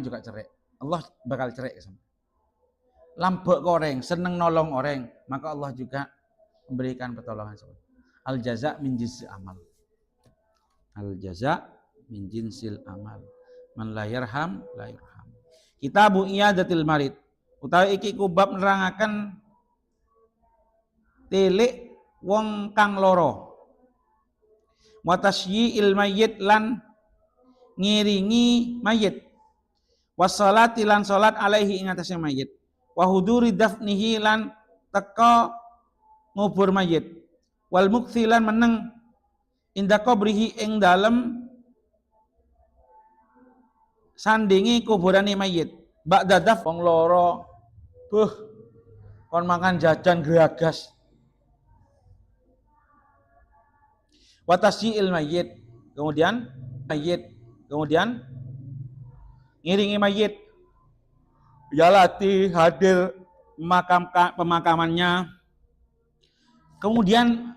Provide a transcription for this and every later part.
juga cerai. Allah bakal cerai sama. Lambek orang, seneng nolong orang, maka Allah juga memberikan pertolongan sama. Al jaza min jinsil amal. Al jaza min jinsil amal. Man la yarham la yarham. Kitabu iyadatil marid. Utawi iki kubab nerangaken tilik wong kang loro. Wa tasyi'il mayyit lan ngiringi mayit. Wassalati lan salat alaihi ing atase mayit. Wa huduri dafnihi lan teka ngubur mayit. Wal mukthi lan meneng inda qabrihi ing dalem sandingi kuburane mayit. Ba'da daf wong loro. Kon makan jajan geragas. Wa tasyi'il mayyit. Kemudian ngiringi mayit, yalati hadir pemakamannya. Kemudian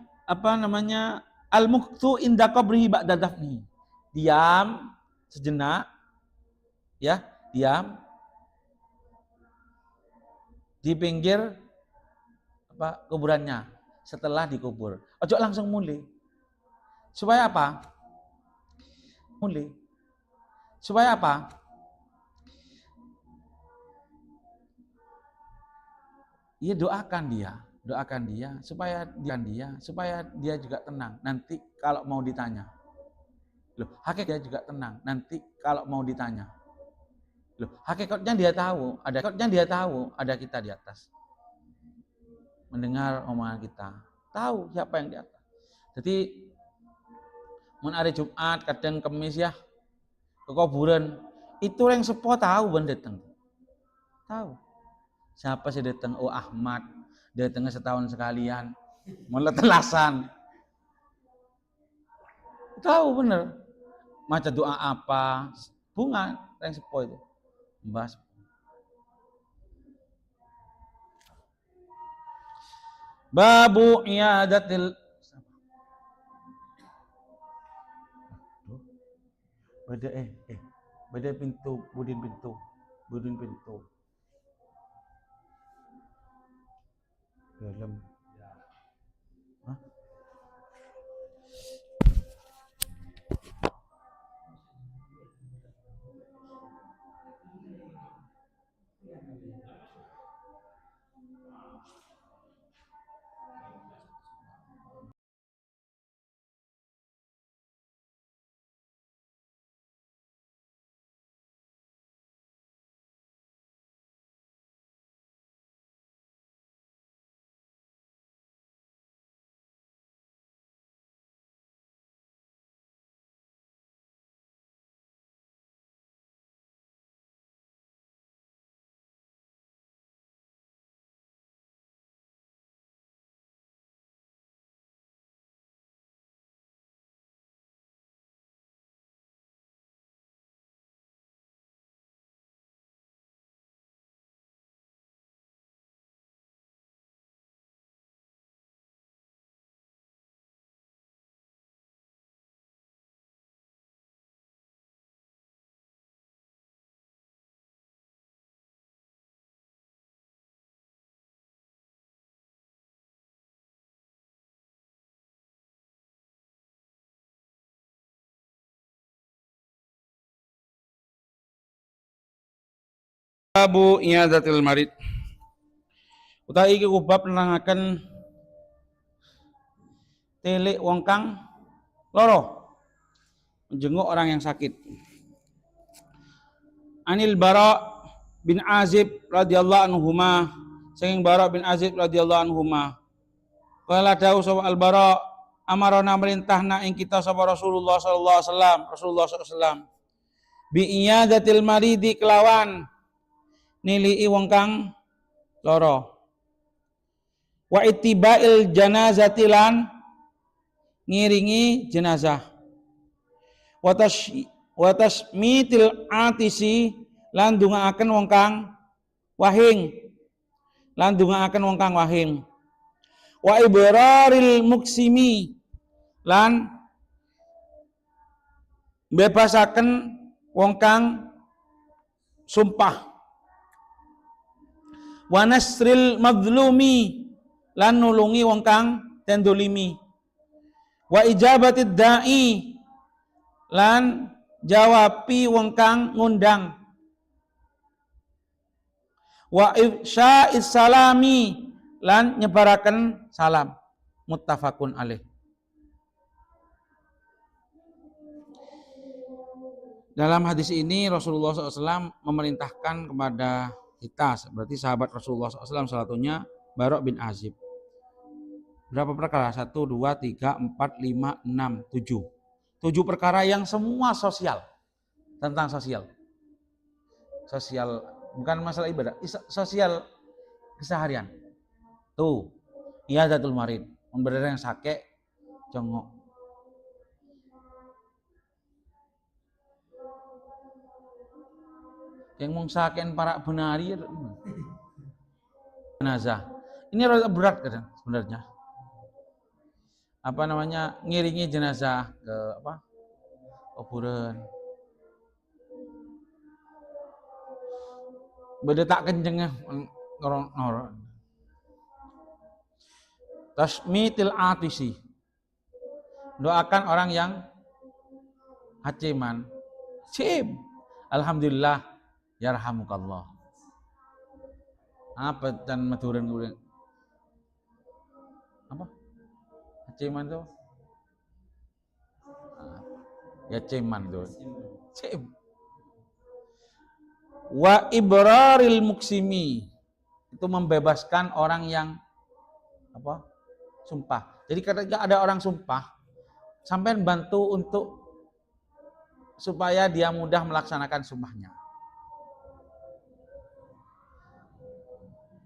al-mukthu inda qabrihi ba'da dafni. Diam sejenak, ya, diam di pinggir kuburannya setelah dikubur. Ojo langsung mulai. Supaya apa? Supaya apa? Ya doakan dia supaya dia juga tenang. Nanti kalau mau ditanya. Loh, hakikatnya dia juga tenang. Nanti kalau mau ditanya. Loh, hakikatnya dia tahu, ada kita di atas. Mendengar omongan kita. Tahu siapa yang di atas. Jadi mun hari Jumat, kadang Kamis ya, ke kuburan, itu yang sepo tahu ben datang. Tahu. Siapa sih datang? Oh Ahmad, datangnya setahun sekalian. Mulai telasan. Tahu bener. Maca doa apa? Bunga yang sepo itu. Membahas. Babu i'adatil Beda pintu, budin pintu. Dalam. Hah? Babu i'adatil marid. Utawi iki kubab nerangaken tilik wong kang loro, menjenguk orang yang sakit. Anil Bara bin Azib radhiyallahu anhuma, saking Bara bin Azib radhiyallahu anhuma. Qala dawu sapa Al Bara, amarona merintahna ing kita sapa Rasulullah sallallahu alaihi wasallam, Rasulullah sallallahu alaihi wasallam. Bi iyadatil maridi kelawan nilii wong kang loro. Wa ittiba'il janazati lan ngiringi jenazah. Wa tasmitil atisi lan ndongaaken wong kang wahing. Wa ibraril muksimi lan bebasaken wong kang sumpah. Wa nasril madlumi, lan nulungi wong kang den dolimi. Wa ijabatid da'i, lan jawabi wong kang ngundang. Wa ifsya'is salami, lan nyebaraken salam. Muttafaqun alaih. Dalam hadis ini Rasulullah SAW memerintahkan kepada kita, berarti sahabat Rasulullah SAW, salah satunya Bara' bin Azib. Berapa perkara? 1, 2, 3, 4, 5, 6, 7. 7 perkara yang semua sosial. Tentang sosial. Sosial, bukan masalah ibadah, sosial keseharian. Tuh, iyadatul marid, memberi yang sakit, jongok. Yang mengsaken para benari jenazah. Ini rada berat kan sebenarnya. Apa namanya? Ngiringi jenazah ke apa? Kuburan. Beda tak kencengnya ngorong. Tasmitil atisi. Doakan orang yang haciman. Cim. Alhamdulillah. Yarhamukallah. Apa dan maturan kemudian? Apa? Haciman tuh? Ya ciman tuh. Cim. Wa ibraril muksimi, itu membebaskan orang yang apa? Sumpah. Jadi ketika ada orang sumpah, sampean bantu untuk supaya dia mudah melaksanakan sumpahnya.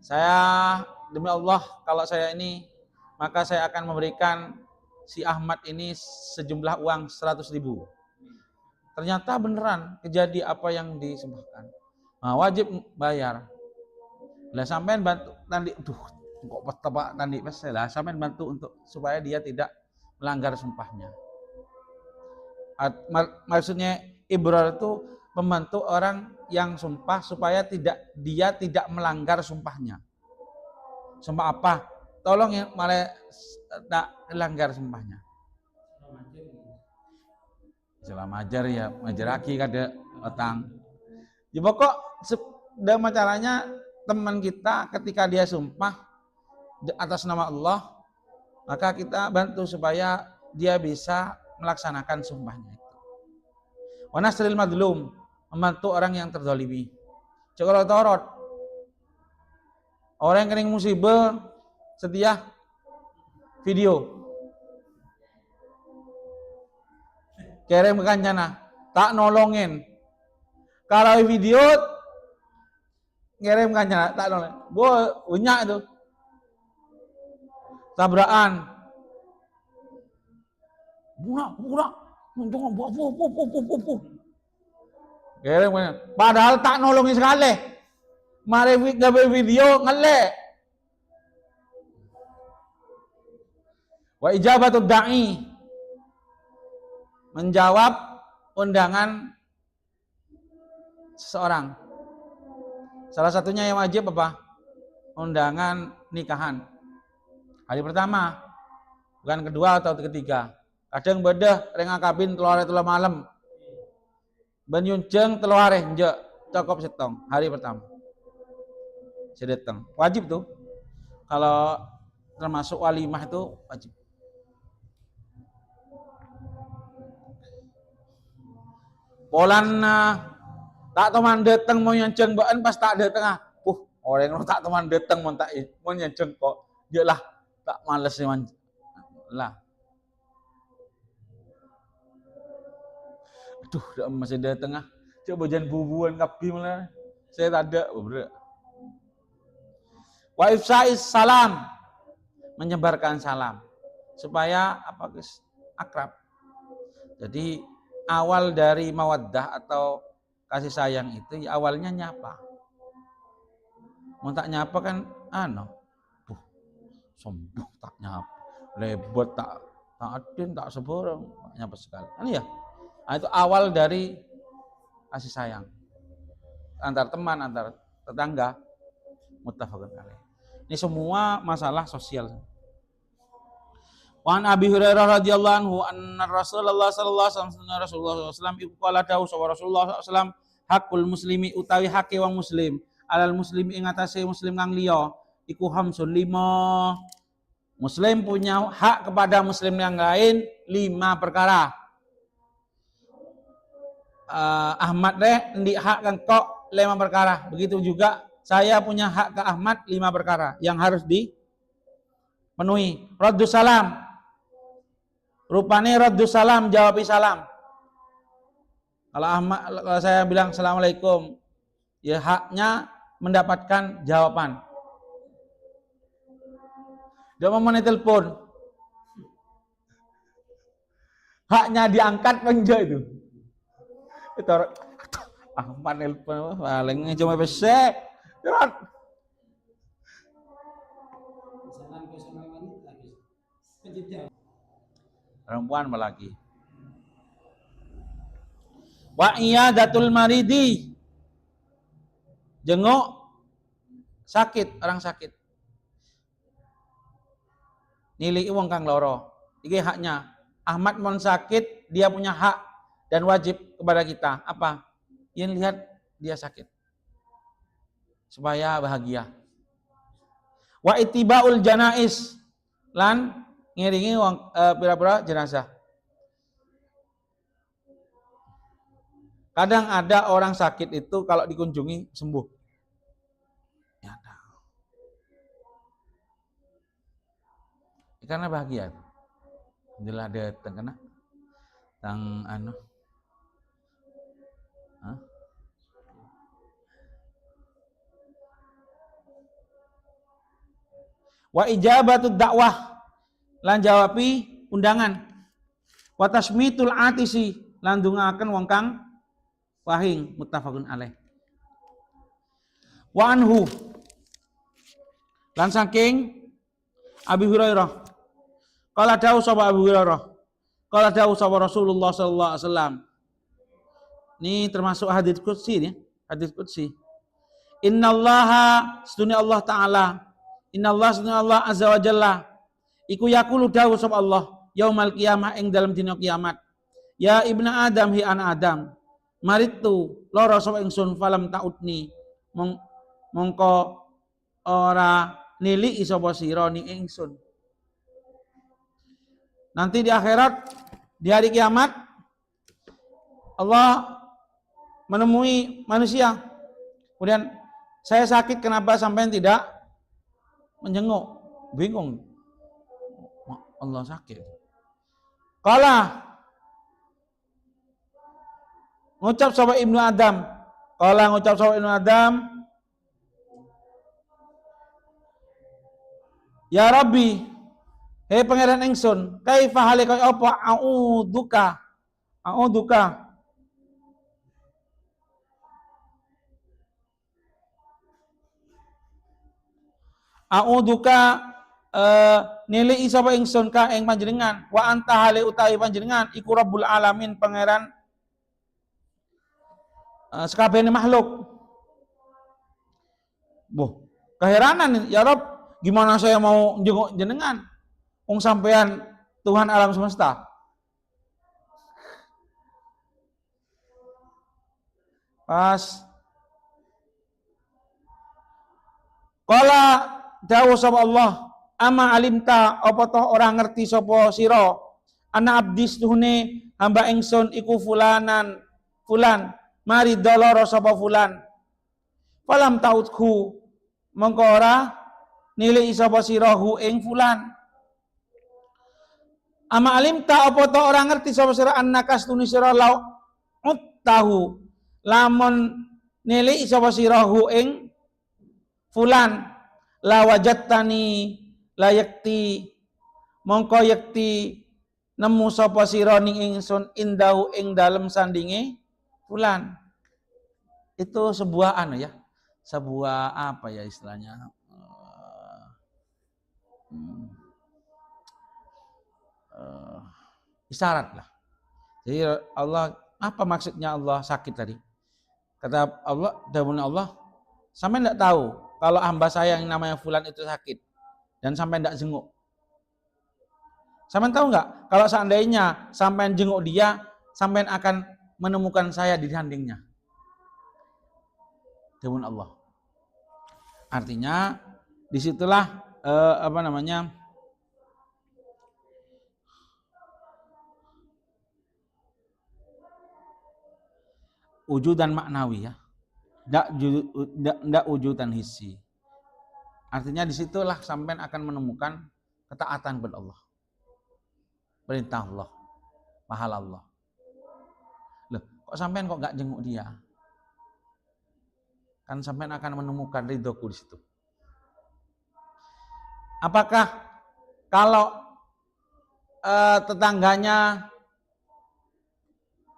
Saya demi Allah, kalau saya ini, maka saya akan memberikan si Ahmad ini sejumlah uang 100.000. Ternyata beneran kejadian apa yang disumpahkan. Nah, wajib bayar. Lah sampean bantu tandi, kok tepak tandi pas lah, sampean bantu untuk supaya dia tidak melanggar sumpahnya. Maksudnya ibrar itu membantu orang yang sumpah supaya dia tidak melanggar sumpahnya. Sumpah apa? Tolong yang malah tak melanggar sumpahnya. Selama ajar ya, ngajar lagi kada otang. Ya pokok dalam caranya teman kita ketika dia sumpah atas nama Allah, maka kita bantu supaya dia bisa melaksanakan sumpahnya itu. Wa nasril madlum, membantu orang yang terzalimi. Coba torot. Orang yang kena musibah setia video. Kirim ke kancana, tak nolongin. Kalau video kirim kancana, tak nolongin. Banyak itu. Tabrakan. Burak. Untung bu. Kirim kancana. Padahal tak nolongin sekali. Mari gawe video ngelek. Wa ijabatud da'i, menjawab undangan seseorang. Salah satunya yang wajib apa? Undangan nikahan. Hari pertama, bukan kedua atau ketiga. Kadang beda reng kabin telur malam. Ben yunceng teluare nje cokop setong hari pertama. Sedeteng. Wajib tuh. Kalau termasuk walimah itu wajib. Polan tak teman datang mau nyanceng baan pas tak datang orang tak teman datang mau tak mau nyanceng kok dia lah tak males lah. Aduh, masih datang coba jangan bubuan kapi malah saya tak ada bro. Wa ifsa'is salam, menyebarkan salam supaya apa guys akrab. Jadi awal dari mawaddah atau kasih sayang itu ya awalnya nyapa. Mau tak nyapa kan sombong tak nyapa, lebot tak adin tak seborong nyapa sekali. Ini ya. Nah, itu awal dari kasih sayang. antar teman, antar tetangga. Muttafaqun alaih. Ini semua masalah sosial. Wa an Abi Hurairah radhiyallahu anhu anna Rasulullah sallallahu alaihi wasallam iku qala dawu sapa Rasulullah sallallahu alaihi wasallam hakul muslimi utawi hake wong muslim alal muslimi ing atase muslim kang liya iku hamsun 5. Muslim punya hak kepada muslim yang lain 5 perkara. Ahmad ndik hak kan kok 5 perkara. Begitu juga saya punya hak ke Ahmad 5 perkara yang harus dipenuhi. Raddus salam. Rupane raddus salam, jawabi salam. Kalau saya bilang assalamualaikum, ya haknya mendapatkan jawaban. Dia mau telepon, haknya diangkat penja itu. Itu Ahmad telepon paling cuma besek. Perempuan lagi. Wa iyadatul maridi. Jenguk sakit, orang sakit. Nilai wong kang loro. Iki haknya. Ahmad mon sakit, dia punya hak dan wajib kepada kita. Apa? Yang lihat dia sakit. Supaya bahagia. Wa itibaul janais. Lan ngiringi pira-pira jenazah. Kadang ada orang sakit itu kalau dikunjungi sembuh. Ya, karena bahagia. Alhamdulillah ada kena tang anu. Wa ijabatud dakwah. Lan jawabi undangan. Wa tasmitul atisi lan ndongaken wong kang wahing. Muttafaqun alaih. Wa anhu lan saking Abi Hurairah qala dawu sapa Abu Hurairah qala dawu sapa Rasulullah sallallahu alaihi wasallam. Ini termasuk hadits qudsi ya, hadits qudsi. Innallaha sunni Allah taala. Innallaha sunni Allah azza wa jalla. Iku yaqulu dawu sapa Allah yaumal qiyamah ing dalam dina kiamat. Ya ibnu Adam hi anak Adam. Maritu lara sapa ingsun falam tautni. Mongko ora nili sapa sira ni ingsun. Nanti di akhirat di hari kiamat Allah menemui manusia. Kemudian saya sakit kenapa sampai tidak menjenguk? Bingung. Allah sakit. Kala ngucap sapa Ibnu Adam. Kala ngucap sapa Ibnu Adam. Ya Rabbi, hei pangeran ingsun, kaifa hale kaya apa a'udzuka. A'udzuka. A'udzuka nilai sapa ingsun ka ing panjenengan wa anta hale utawi panjenengan iku Rabbul alamin pangeran sekabehane makhluk. Boh, keheranan ya Rabb, gimana saya mau jenguk jenengan? Wong sampean Tuhan alam semesta. Pas qala dawu sapa Allah ama alimta apa toh orang ngerti sapa sira ana abdi stuhune hamba ingsun iku fulan mari doloro sapa fulan falam tautku mongko ora nilai sapa sirahu ing fulan. Ama alimta apa toh orang ngerti sapa sira annaka stune sira lau uttahu lamun nilai sapa sirahu ing fulan la wajattani la yakti mongko yakti nemu sapa sira ning ingsun indahu ing dalem sandinge fulan. Itu sebuah anu ya, sebuah apa ya istilahnya, isyarat lah. Jadi Allah, apa maksudnya Allah sakit tadi? Kata Allah, dawuh Allah, sampai enggak tahu kalau hamba saya yang namanya fulan itu sakit dan sampai enggak jenguk. Sampai tahu enggak kalau seandainya sampai jenguk dia, sampai akan menemukan saya di sampingnya. Dawuh Allah. Artinya disitulah wujudan maknawi ya. Ndak wujudan hissi. Artinya disitulah sampean akan menemukan ketaatan kepada Allah. Perintah Allah, pahala Allah. Loh, kok sampean kok enggak jenguk dia? Kan sampean akan menemukan ridhoku di situ. Apakah kalau tetangganya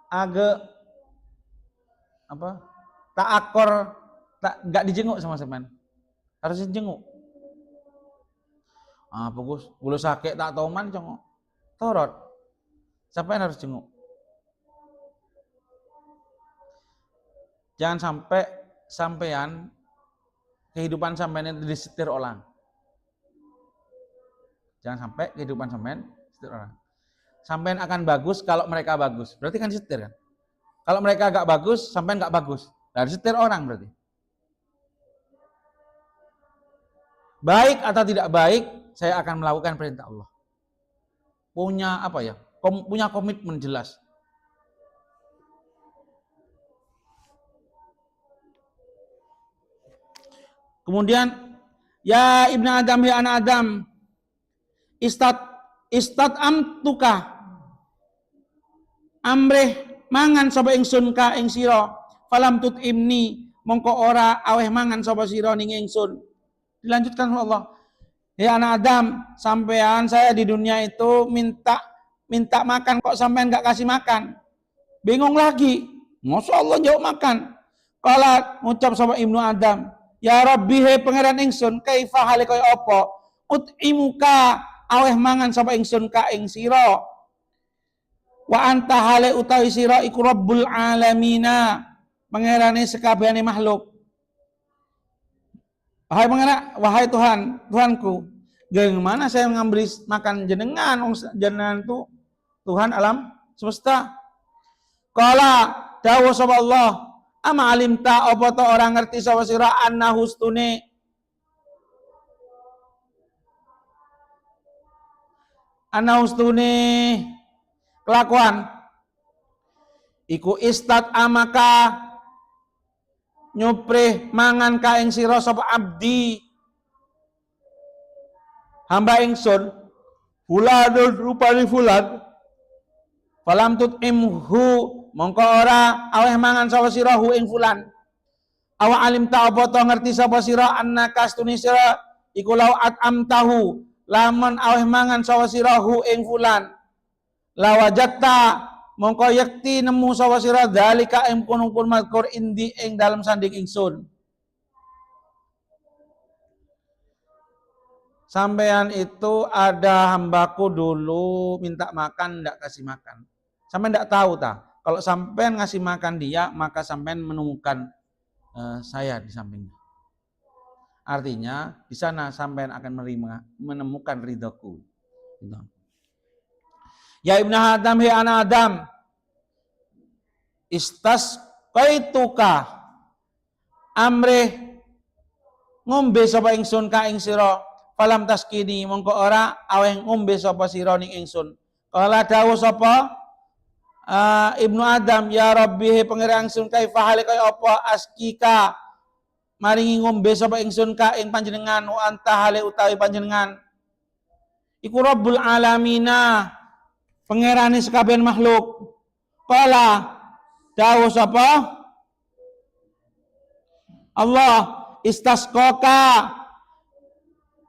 agak takakor, enggak dijenguk sama sampean? Harus dijenguk. Bagus, bulu sakit tak tahu man jenguk. Torot. Sampean harus jenguk. Jangan sampai sampean kehidupan sampean itu disetir orang. Jangan sampai kehidupan sampean disetir orang. Sampean akan bagus kalau mereka bagus. Berarti kan disetir kan? Kalau mereka enggak bagus, sampean enggak bagus. Nah, disetir orang berarti. Baik atau tidak baik, saya akan melakukan perintah Allah. Punya punya komitmen jelas. Kemudian, ya Ibnu Adam, ya anak Adam, istat amtuka amreh mangan sapa ingsun ka ing sira, falam tutimni mongko ora aweh mangan sapa sira ning ingsun. Dilanjutkan oleh Allah. Ya anak Adam, sampean saya di dunia itu minta makan kok sampean enggak kasih makan. Bingung lagi. Masa Allah jauh makan. Kala ngucap sama Ibnu Adam, ya Rabbi he pangeran ingsun, kaifa hale kaya apa? Ut'imuka aweh mangan sapa ingsun ka ing sira. Wa anta hale utawi sira iku Rabbul alamina, pangerane sekabehane makhluk. Wahai Tuhan, Tuhanku, bagaimana saya memberi makan jenengan itu Tuhan alam semesta. Qala dawuh sapa Allah, ama alimta apa to orang ngerti sapa sira annahu stune kelakuan iku istat amaka nyuprih mangan ka ing sira sapa abdi hamba ingsun fulanun rupani fulan falam tutimhu mongko ora aweh mangan sapa sira hu ing fulan awa alim ta apa to ngerti sapa sira annaka astune sira iku lauat amtahu lamun aweh mangan sapa sira hu ing fulan lawajatta mongko yakti nemu sapa sira dalika ing kunung-kun mazkur indi ing dalam sanding ingsun. Sampean itu ada hambaku dulu minta makan ndak kasih makan. Sampean ndak tahu kalau sampean ngasih makan dia maka sampean menemukan saya di sampingnya. Artinya di sana sampean akan menemukan ridhoku. Ya Ibnu Adam, ya anak Adam, istasqaituka amrih ngombe sapa ingsun ka ing sira falam taskini mongko ora aweh ngombe sapa sira ning ingsun. Kala dawuh sapa Ibnu Adam, ya Rabbi pangeran ingsun kaifa hale kaya apa askika maringi ngombe sapa ingsun ka ing panjenengan wa anta hale utawi panjenengan iku Rabbul alamina, pangerane sekabehane makhluk. Qala dawuh sapa Allah, istasqaka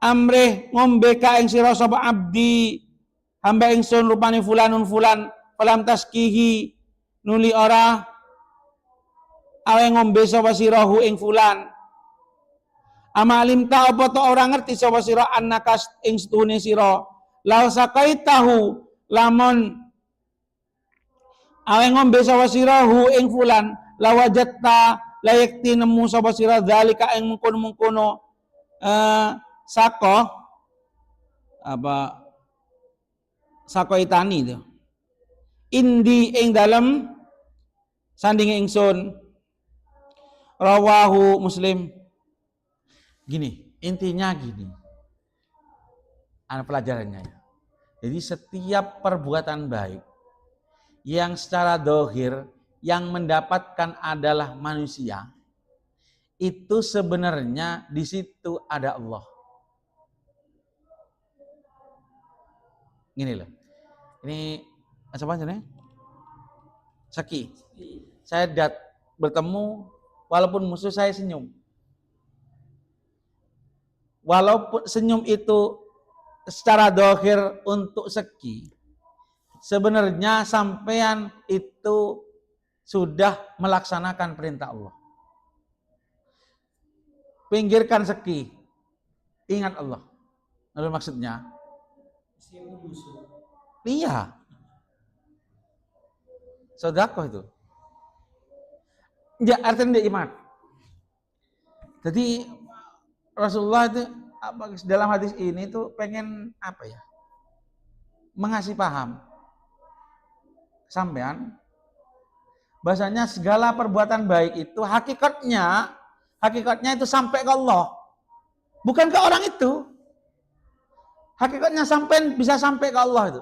amrih ngombe ka ing sira sapa abdi hamba ingsun rupane fulanun fulan falam taskihi nuli ora awe ngombe sapa sira hu ing fulan amalim ta apa to ora ngerti sapa sira annaka ing setune sira law saqaitahu lamun awe ngombe sapa sira hu ing fulan lawajatta layak tinemu sapa sira zalika ing mengkono-mengkono sako apa sako itani itu indi ing dalem sandinge ingsun rawahu Muslim. Gini, intinya gini. Ada pelajarannya ya. Jadi setiap perbuatan baik yang secara dohir yang mendapatkan adalah manusia, itu sebenarnya di situ ada Allah. Gini loh. Ini apa namanya? Saki. Saya bertemu walaupun musuh saya senyum. Walaupun senyum itu secara dohir untuk Seki, sebenarnya sampean itu sudah melaksanakan perintah Allah. Pinggirkan Seki, ingat Allah. Lalu maksudnya? Iya. Sedekah itu. Ya, artinya dia iman. Jadi Rasulullah itu dalam hadis ini tuh pengen apa ya? Mengasih paham sampean bahasanya segala perbuatan baik itu hakikatnya itu sampai ke Allah. Bukan ke orang itu. Hakikatnya sampean bisa sampai ke Allah itu.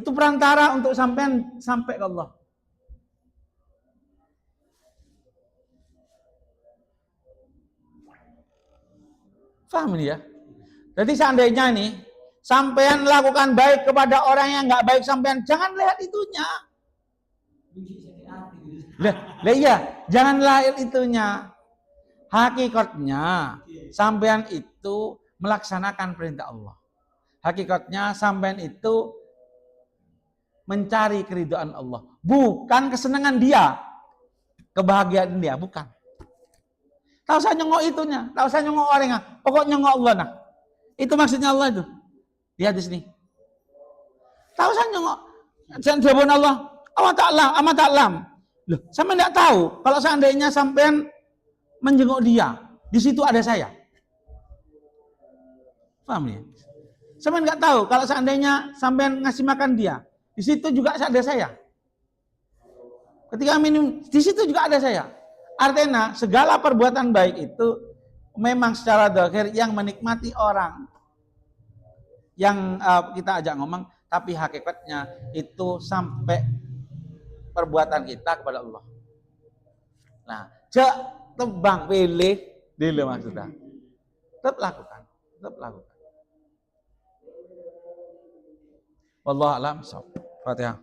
Itu perantara untuk sampean sampai ke Allah. Paham ini ya? Jadi seandainya nih, sampean lakukan baik kepada orang yang nggak baik sampean, jangan lihat itunya. Lah iya, jangan lihat itunya. Hakikatnya sampean itu melaksanakan perintah Allah. Hakikatnya sampean itu mencari keridhaan Allah, bukan kesenangan dia, kebahagiaan dia, bukan. Tak usah nyengok itunya, tak usah nyengok orangnya, pokoknya nyengok Allah nah. Itu maksudnya Allah itu. Lihat di sini. Tak usah nyengok. Jangan jawabin Allah. Amat ta'lam. Loh, sampai enggak tahu kalau seandainya sampean menjenguk dia, di situ ada saya. Paham ya? Sampean enggak tahu kalau seandainya sampean ngasih makan dia, di situ juga ada saya. Ketika minum, di situ juga ada saya. Artinya segala perbuatan baik itu memang secara zahir yang menikmati orang yang kita ajak ngomong, tapi hakikatnya itu sampai perbuatan kita kepada Allah. Nah, tebang pilih dulu maksudnya. Tetap lakukan. Wallahu a'lam. Fatihah.